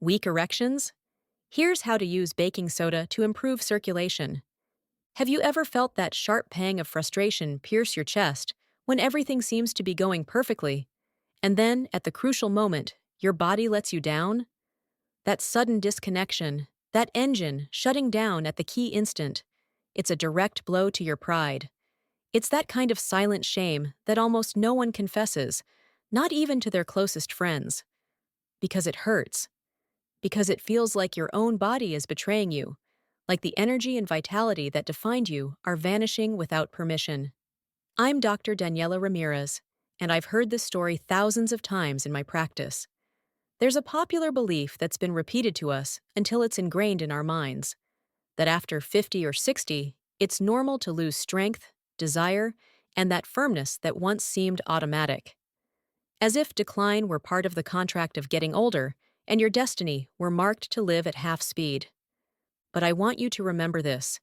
Weak erections? Here's how to use baking soda to improve circulation. Have you ever felt that sharp pang of frustration pierce your chest when everything seems to be going perfectly, and then, at the crucial moment, your body lets you down? That sudden disconnection, that engine shutting down at the key instant, it's a direct blow to your pride. It's that kind of silent shame that almost no one confesses, not even to their closest friends. Because it hurts. Because it feels like your own body is betraying you, like the energy and vitality that defined you are vanishing without permission. I'm Dr. Daniela Ramirez, and I've heard this story thousands of times in my practice. There's a popular belief that's been repeated to us until it's ingrained in our minds that after 50 or 60, it's normal to lose strength, desire, and that firmness that once seemed automatic. As if decline were part of the contract of getting older, and your destiny were marked to live at half speed. But I want you to remember this.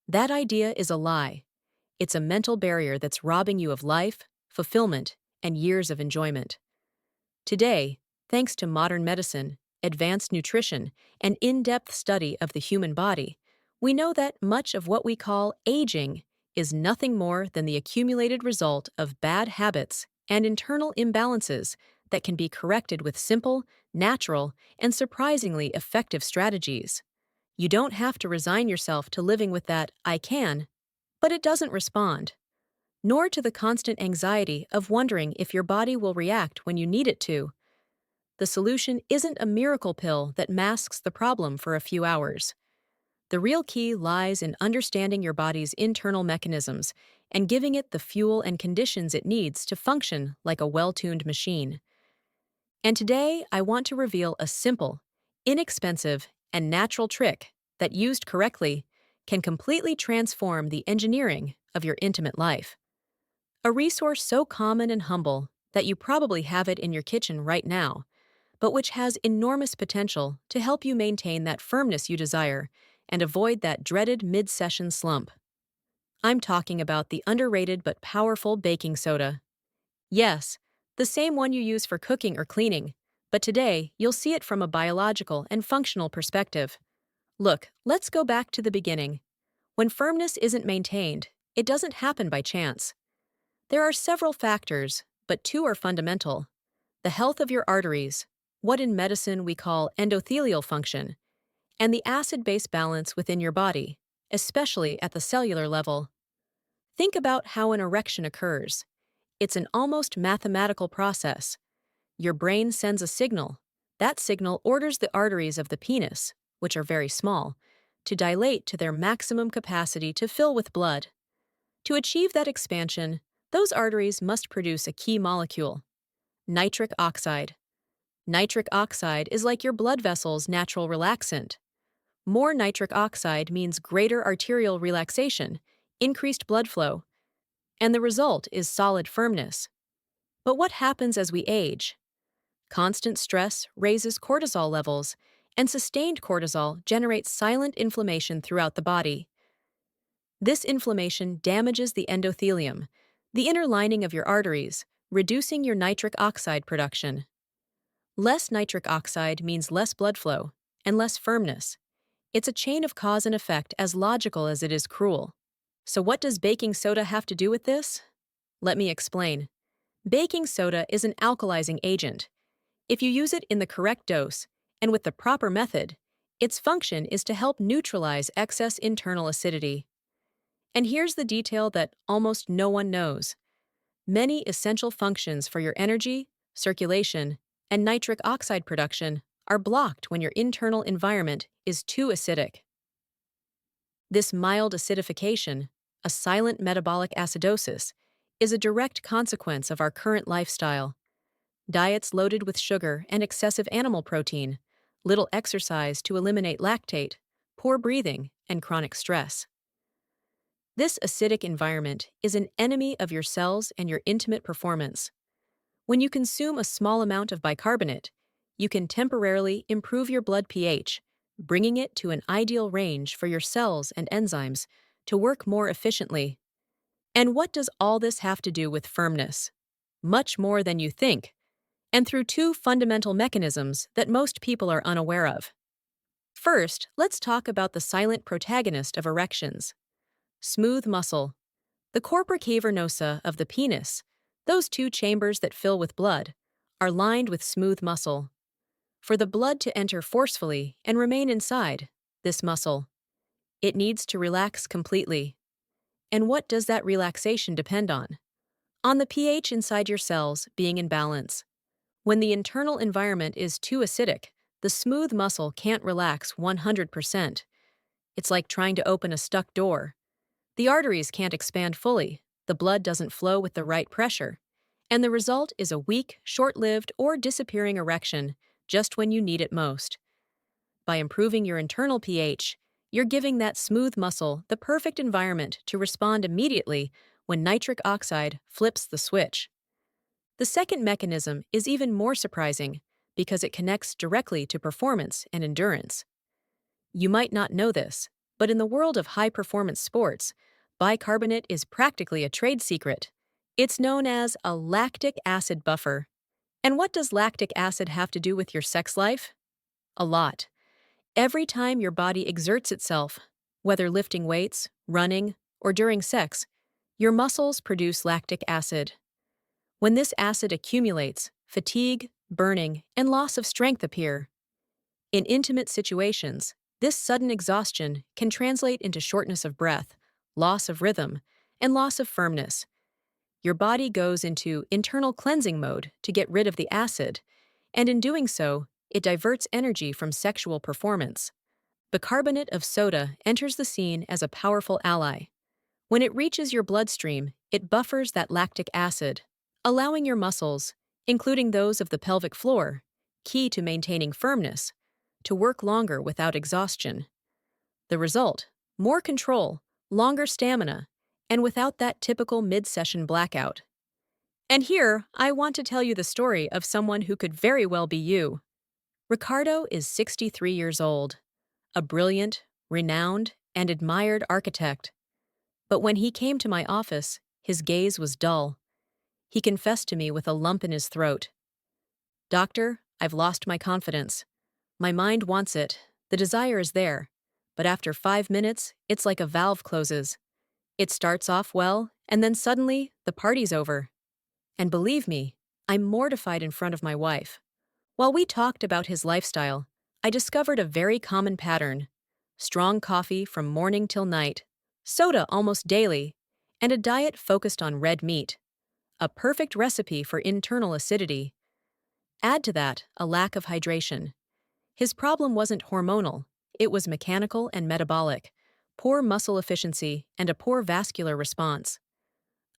That idea is a lie. It's a mental barrier that's robbing you of life, fulfillment, and years of enjoyment. Today, thanks to modern medicine, advanced nutrition, and in-depth study of the human body, we know that much of what we call aging is nothing more than the accumulated result of bad habits and internal imbalances that can be corrected with simple, natural, and surprisingly effective strategies. You don't have to resign yourself to living with that "I can," but it doesn't respond, nor to the constant anxiety of wondering if your body will react when you need it to. The solution isn't a miracle pill that masks the problem for a few hours. The real key lies in understanding your body's internal mechanisms and giving it the fuel and conditions it needs to function like a well-tuned machine. And today, I want to reveal a simple, inexpensive, and natural trick that, used correctly, can completely transform the engineering of your intimate life. A resource so common and humble that you probably have it in your kitchen right now, but which has enormous potential to help you maintain that firmness you desire and avoid that dreaded mid-session slump. I'm talking about the underrated but powerful baking soda. Yes, the same one you use for cooking or cleaning, but today you'll see it from a biological and functional perspective. Look, let's go back to the beginning. When firmness isn't maintained, it doesn't happen by chance. There are several factors, but two are fundamental: the health of your arteries, what in medicine we call endothelial function, and the acid-base balance within your body, especially at the cellular level. Think about how an erection occurs. It's an almost mathematical process. Your brain sends a signal. That signal orders the arteries of the penis, which are very small, to dilate to their maximum capacity to fill with blood. To achieve that expansion, those arteries must produce a key molecule: nitric oxide. Nitric oxide is like your blood vessel's natural relaxant. More nitric oxide means greater arterial relaxation, increased blood flow, and the result is solid firmness. But what happens as we age? Constant stress raises cortisol levels, and sustained cortisol generates silent inflammation throughout the body. This inflammation damages the endothelium, the inner lining of your arteries, reducing your nitric oxide production. Less nitric oxide means less blood flow and less firmness. It's a chain of cause and effect as logical as it is cruel. So what does baking soda have to do with this? Let me explain. Baking soda is an alkalizing agent. If you use it in the correct dose and with the proper method, its function is to help neutralize excess internal acidity. And here's the detail that almost no one knows. Many essential functions for your energy, circulation, and nitric oxide production are blocked when your internal environment is too acidic. This mild acidification, a silent metabolic acidosis, is a direct consequence of our current lifestyle. Diets loaded with sugar and excessive animal protein, little exercise to eliminate lactate, poor breathing, and chronic stress. This acidic environment is an enemy of your cells and your intimate performance. When you consume a small amount of bicarbonate, you can temporarily improve your blood pH, bringing it to an ideal range for your cells and enzymes to work more efficiently. And what does all this have to do with firmness? Much more than you think. and through two fundamental mechanisms that most people are unaware of. First, let's talk about the silent protagonist of erections: smooth muscle. The corpora cavernosa of the penis, those two chambers that fill with blood, are lined with smooth muscle. For the blood to enter forcefully and remain inside this muscle, it needs to relax completely. And what does that relaxation depend on? On the pH inside your cells being in balance. When the internal environment is too acidic, the smooth muscle can't relax 100%. It's like trying to open a stuck door. The arteries can't expand fully, the blood doesn't flow with the right pressure, and the result is a weak, short-lived, or disappearing erection just when you need it most. By improving your internal pH, you're giving that smooth muscle the perfect environment to respond immediately when nitric oxide flips the switch. The second mechanism is even more surprising because it connects directly to performance and endurance. You might not know this, but in the world of high-performance sports, bicarbonate is practically a trade secret. It's known as a lactic acid buffer. And what does lactic acid have to do with your sex life? A lot. Every time your body exerts itself, whether lifting weights, running, or during sex, your muscles produce lactic acid. When this acid accumulates, fatigue, burning, and loss of strength appear. In intimate situations, this sudden exhaustion can translate into shortness of breath, loss of rhythm, and loss of firmness. Your body goes into internal cleansing mode to get rid of the acid, and in doing so, it diverts energy from sexual performance. Bicarbonate of soda enters the scene as a powerful ally. When it reaches your bloodstream, it buffers that lactic acid, allowing your muscles, including those of the pelvic floor, key to maintaining firmness, to work longer without exhaustion. The result: more control, longer stamina, and without that typical mid-session blackout. And here, I want to tell you the story of someone who could very well be you. Ricardo is 63 years old, a brilliant, renowned, and admired architect. But when he came to my office, his gaze was dull. He confessed to me with a lump in his throat. "Doctor, I've lost my confidence. My mind wants it, the desire is there, but after 5 minutes, it's like a valve closes. It starts off well, and then suddenly, the party's over." And believe me, I'm mortified in front of my wife. While we talked about his lifestyle, I discovered a very common pattern: strong coffee from morning till night, soda almost daily, and a diet focused on red meat. A perfect recipe for internal acidity. Add to that a lack of hydration. His problem wasn't hormonal, it was mechanical and metabolic, poor muscle efficiency, and a poor vascular response.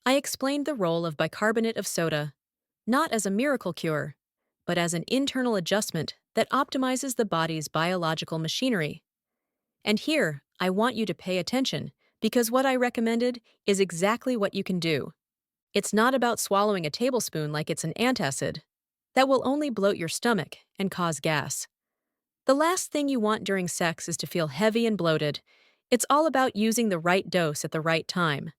I explained the role of bicarbonate of soda, not as a miracle cure, but as an internal adjustment that optimizes the body's biological machinery. And here, I want you to pay attention, because what I recommended is exactly what you can do. It's not about swallowing a tablespoon like it's an antacid. That will only bloat your stomach and cause gas. The last thing you want during sex is to feel heavy and bloated. It's all about using the right dose at the right time.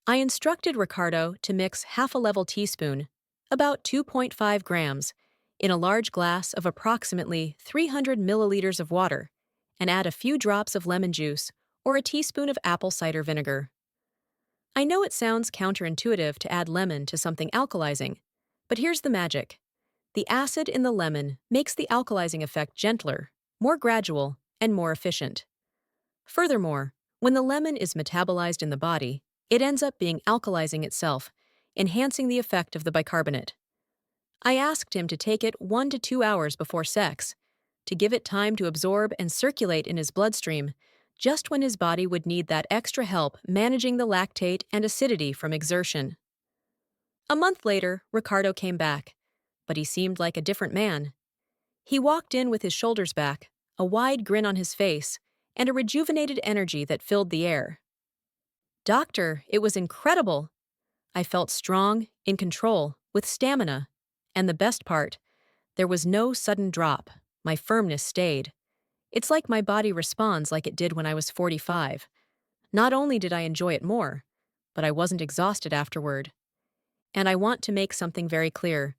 I instructed Ricardo to mix half a level teaspoon, about 2.5 grams, in a large glass of approximately 300 milliliters of water, and add a few drops of lemon juice or a teaspoon of apple cider vinegar. I know it sounds counterintuitive to add lemon to something alkalizing, but here's the magic. The acid in the lemon makes the alkalizing effect gentler, more gradual, and more efficient. Furthermore, when the lemon is metabolized in the body, it ends up being alkalizing itself, enhancing the effect of the bicarbonate. I asked him to take it 1 to 2 hours before sex, to give it time to absorb and circulate in his bloodstream, just when his body would need that extra help managing the lactate and acidity from exertion. A month later, Ricardo came back, but he seemed like a different man. He walked in with his shoulders back, a wide grin on his face, and a rejuvenated energy that filled the air. "Doctor, it was incredible. I felt strong, in control, with stamina. And the best part, there was no sudden drop. My firmness stayed. It's like my body responds like it did when I was 45. Not only did I enjoy it more, but I wasn't exhausted afterward. And I want to make something very clear.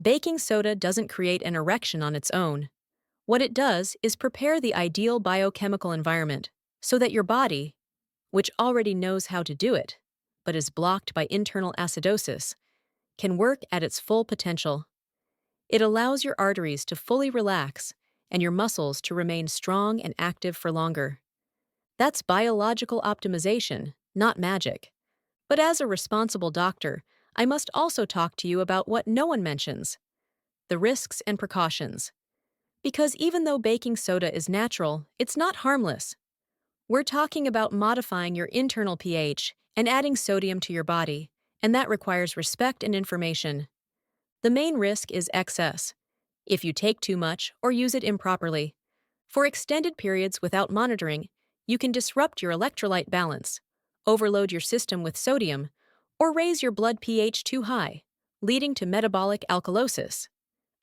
Baking soda doesn't create an erection on its own. What it does is prepare the ideal biochemical environment so that your body, which already knows how to do it, but is blocked by internal acidosis, can work at its full potential. It allows your arteries to fully relax and your muscles to remain strong and active for longer. That's biological optimization, not magic. But as a responsible doctor, I must also talk to you about what no one mentions: the risks and precautions. Because even though baking soda is natural, it's not harmless. We're talking about modifying your internal pH and adding sodium to your body, and that requires respect and information. The main risk is excess, if you take too much or use it improperly. For extended periods without monitoring, you can disrupt your electrolyte balance, overload your system with sodium, or raise your blood pH too high, leading to metabolic alkalosis,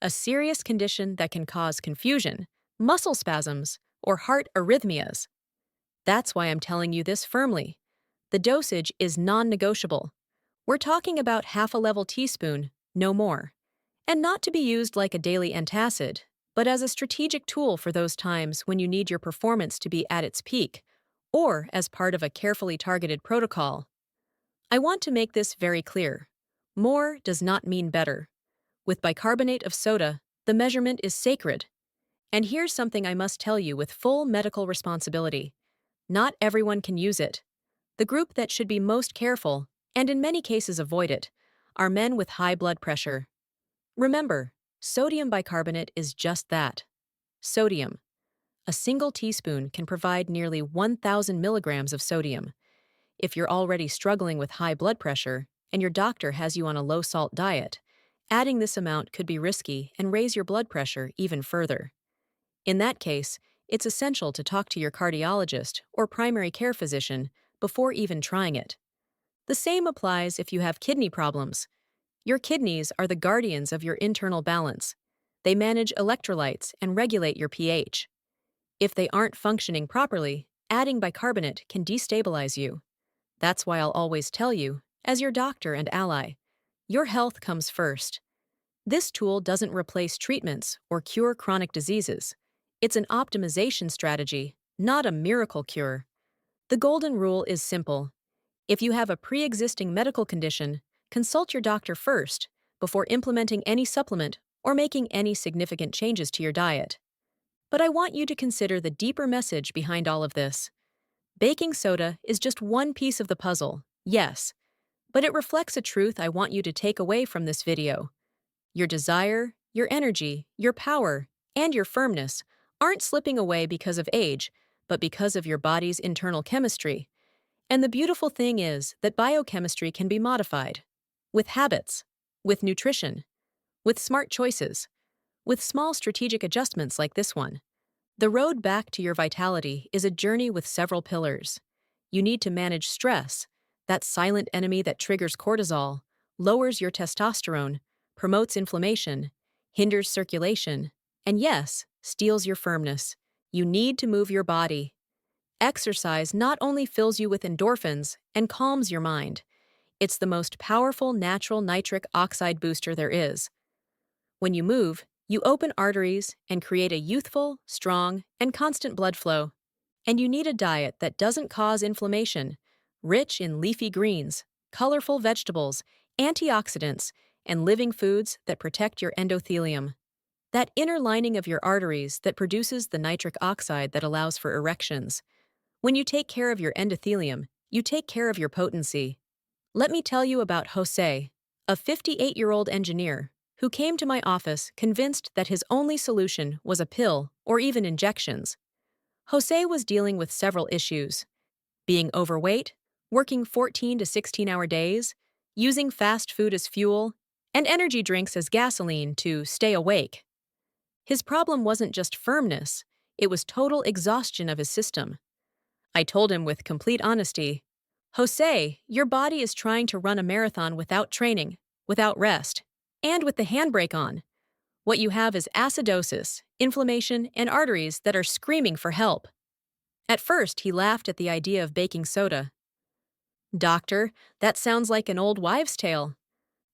a serious condition that can cause confusion, muscle spasms, or heart arrhythmias. That's why I'm telling you this firmly. The dosage is non-negotiable. We're talking about half a level teaspoon, no more. And not to be used like a daily antacid, but as a strategic tool for those times when you need your performance to be at its peak, or as part of a carefully targeted protocol. I want to make this very clear. More does not mean better. With bicarbonate of soda, the measurement is sacred. And here's something I must tell you with full medical responsibility. Not everyone can use it. The group that should be most careful, and in many cases avoid it, are men with high blood pressure. Remember, sodium bicarbonate is just that. Sodium. A single teaspoon can provide nearly 1,000 milligrams of sodium. If you're already struggling with high blood pressure and your doctor has you on a low-salt diet, adding this amount could be risky and raise your blood pressure even further. In that case, it's essential to talk to your cardiologist or primary care physician before even trying it. The same applies if you have kidney problems. Your kidneys are the guardians of your internal balance. They manage electrolytes and regulate your pH. If they aren't functioning properly, adding bicarbonate can destabilize you. That's why I'll always tell you, as your doctor and ally, your health comes first. This tool doesn't replace treatments or cure chronic diseases. It's an optimization strategy, not a miracle cure. The golden rule is simple. If you have a pre-existing medical condition, consult your doctor first before implementing any supplement or making any significant changes to your diet. But I want you to consider the deeper message behind all of this. Baking soda is just one piece of the puzzle, yes, but it reflects a truth I want you to take away from this video. Your desire, your energy, your power, and your firmness aren't slipping away because of age, but because of your body's internal chemistry. And the beautiful thing is that biochemistry can be modified. With habits, with nutrition, with smart choices, with small strategic adjustments like this one. The road back to your vitality is a journey with several pillars. You need to manage stress, that silent enemy that triggers cortisol, lowers your testosterone, promotes inflammation, hinders circulation, and yes, steals your firmness. You need to move your body. Exercise not only fills you with endorphins and calms your mind, it's the most powerful natural nitric oxide booster there is. When you move, you open arteries and create a youthful, strong, and constant blood flow. And you need a diet that doesn't cause inflammation, rich in leafy greens, colorful vegetables, antioxidants, and living foods that protect your endothelium. That inner lining of your arteries that produces the nitric oxide that allows for erections. When you take care of your endothelium, you take care of your potency. Let me tell you about Jose, a 58-year-old engineer who came to my office convinced that his only solution was a pill or even injections. Jose was dealing with several issues: being overweight, working 14 to 16-hour days, using fast food as fuel, and energy drinks as gasoline to stay awake. His problem wasn't just firmness, it was total exhaustion of his system. I told him with complete honesty, "Jose, your body is trying to run a marathon without training, without rest, and with the handbrake on. What you have is acidosis, inflammation, and arteries that are screaming for help." At first, he laughed at the idea of baking soda. "Doctor, that sounds like an old wives' tale."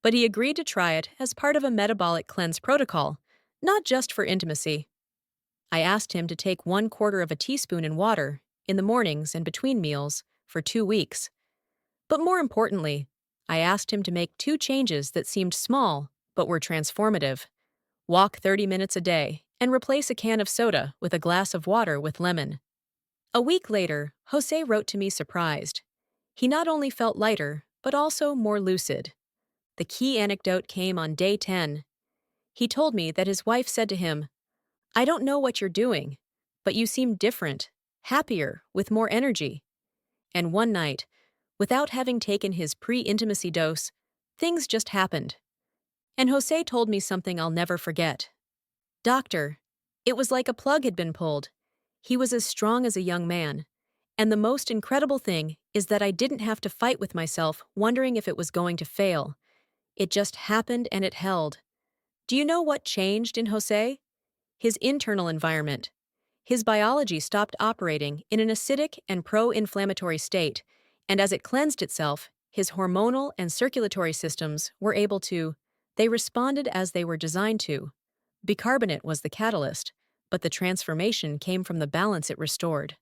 but he agreed to try it as part of a metabolic cleanse protocol, not just for intimacy. I asked him to take 1/4 of a teaspoon in water, in the mornings and between meals, for 2 weeks. But more importantly, I asked him to make two changes that seemed small but were transformative. Walk 30 minutes a day and replace a can of soda with a glass of water with lemon. A week later, Jose wrote to me surprised. He not only felt lighter, but also more lucid. The key anecdote came on day 10. He told me that his wife said to him, "I don't know what you're doing, but you seem different, happier, with more energy." And one night, without having taken his pre-intimacy dose, things just happened. And Jose told me something I'll never forget. "Doctor, it was like a plug had been pulled. He was as strong as a young man. And the most incredible thing is that I didn't have to fight with myself wondering if it was going to fail. It just happened and it held." Do you know what changed in Jose? His internal environment. His biology stopped operating in an acidic and pro-inflammatory state, and as it cleansed itself, his hormonal and circulatory systems were able to. They responded as they were designed to. Bicarbonate was the catalyst, but the transformation came from the balance it restored.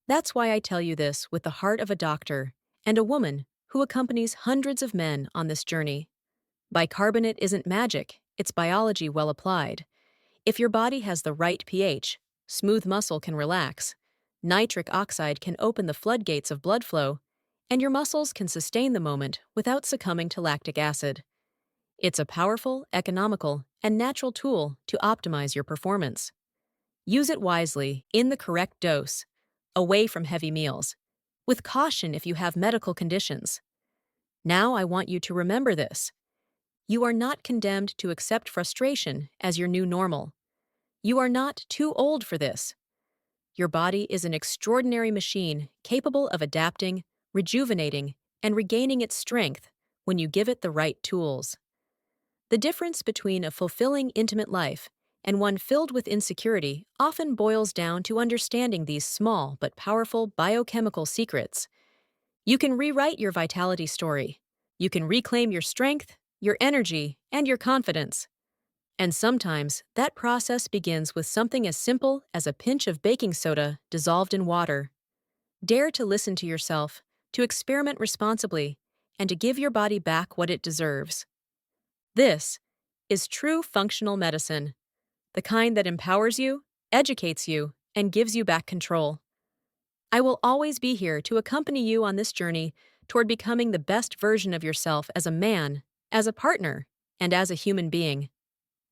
That's why I tell you this with the heart of a doctor and a woman who accompanies hundreds of men on this journey. Bicarbonate isn't magic, it's biology well applied. If your body has the right pH, smooth muscle can relax, nitric oxide can open the floodgates of blood flow, and your muscles can sustain the moment without succumbing to lactic acid. It's a powerful, economical, and natural tool to optimize your performance. Use it wisely, in the correct dose, away from heavy meals, with caution if you have medical conditions. Now I want you to remember this. You are not condemned to accept frustration as your new normal. You are not too old for this. Your body is an extraordinary machine capable of adapting, rejuvenating, and regaining its strength when you give it the right tools. The difference between a fulfilling intimate life and one filled with insecurity often boils down to understanding these small but powerful biochemical secrets. You can rewrite your vitality story. You can reclaim your strength, your energy, and your confidence. And sometimes that process begins with something as simple as a pinch of baking soda dissolved in water. Dare to listen to yourself, to experiment responsibly, and to give your body back what it deserves. This is true functional medicine, the kind that empowers you, educates you, and gives you back control. I will always be here to accompany you on this journey toward becoming the best version of yourself as a man, as a partner, and as a human being.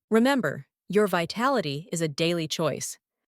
Remember, your vitality is a daily choice.